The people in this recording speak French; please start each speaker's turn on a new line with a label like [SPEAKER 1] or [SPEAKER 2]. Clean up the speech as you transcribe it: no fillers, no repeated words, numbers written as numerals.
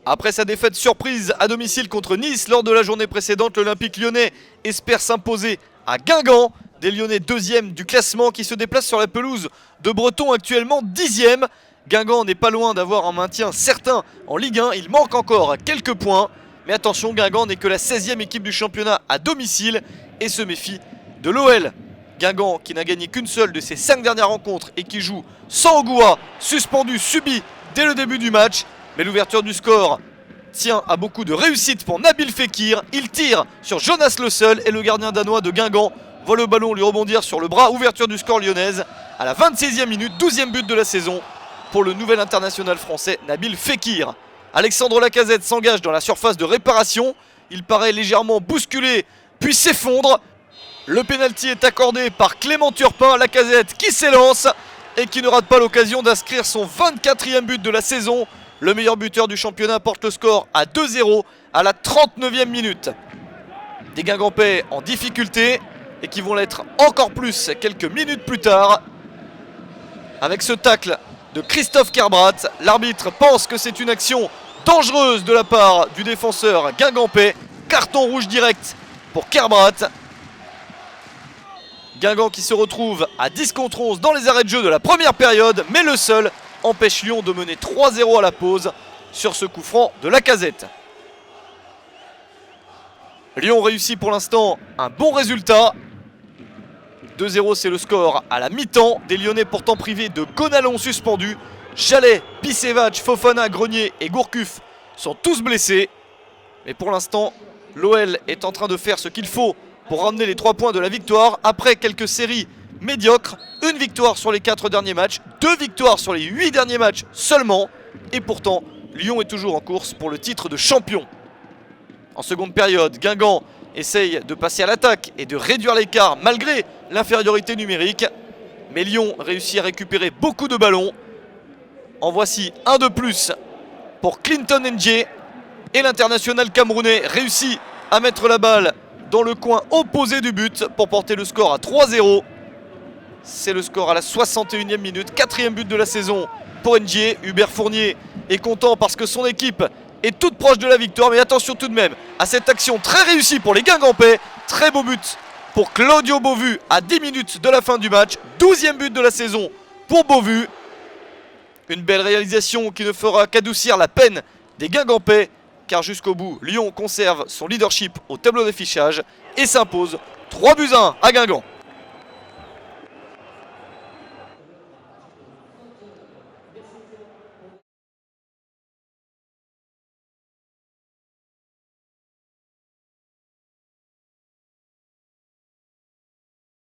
[SPEAKER 1] Après sa défaite surprise à domicile contre Nice lors de la journée précédente, l'Olympique lyonnais espère s'imposer à Guingamp. Des Lyonnais 2e du classement qui se déplacent sur la pelouse de Breton, actuellement 10e. Guingamp n'est pas loin d'avoir un maintien certain en Ligue 1, il manque encore quelques points. Mais attention, Guingamp n'est que la 16e équipe du championnat à domicile et se méfie de l'OL. Guingamp qui n'a gagné qu'une seule de ses 5 dernières rencontres et qui joue sans Ogoua, suspendu, subi dès le début du match. Mais l'ouverture du score tient à beaucoup de réussite pour Nabil Fekir. Il tire sur Jonas Le Seul et le gardien danois de Guingamp voit le ballon lui rebondir sur le bras. Ouverture du score lyonnaise à la 26e minute, 12e but de la saison pour le nouvel international français Nabil Fekir. Alexandre Lacazette s'engage dans la surface de réparation. Il paraît légèrement bousculé puis s'effondre. Le pénalty est accordé par Clément Turpin. Lacazette qui s'élance et qui ne rate pas l'occasion d'inscrire son 24e but de la saison. Le meilleur buteur du championnat porte le score à 2-0 à la 39e minute. Des Guingampais en difficulté et qui vont l'être encore plus quelques minutes plus tard. Avec ce tacle de Christophe Kerbrat, l'arbitre pense que c'est une action dangereuse de la part du défenseur guingampais. Carton rouge direct pour Kerbrat. Guingamp qui se retrouve à 10 contre 11 dans les arrêts de jeu de la première période, mais le seul empêche Lyon de mener 3-0 à la pause sur ce coup franc de Lacazette. Lyon réussit pour l'instant un bon résultat. 2-0 c'est le score à la mi-temps. Des Lyonnais pourtant privés de Gonalon suspendu. Chalet, Pisevac, Fofana, Grenier et Gourcuff sont tous blessés. Mais pour l'instant, l'OL est en train de faire ce qu'il faut pour ramener les 3 points de la victoire. Après quelques séries médiocres, une victoire sur les 4 derniers matchs, 2 victoires sur les 8 derniers matchs seulement. Et pourtant, Lyon est toujours en course pour le titre de champion. En seconde période, Guingamp essaye de passer à l'attaque et de réduire l'écart malgré l'infériorité numérique. Mais Lyon réussit à récupérer beaucoup de ballons. En voici un de plus pour Clinton Ndjé. Et l'international camerounais réussit à mettre la balle dans le coin opposé du but pour porter le score à 3-0. C'est le score à la 61e minute, 4e but de la saison pour Ndjé. Hubert Fournier est content parce que son équipe est toute proche de la victoire. Mais attention tout de même à cette action très réussie pour les Guingampais. Très beau but pour Claudio Beauvu à 10 minutes de la fin du match. 12e but de la saison pour Beauvu. Une belle réalisation qui ne fera qu'adoucir la peine des Guingampais. Car jusqu'au bout, Lyon conserve son leadership au tableau d'affichage et s'impose 3-1 à Guingamp.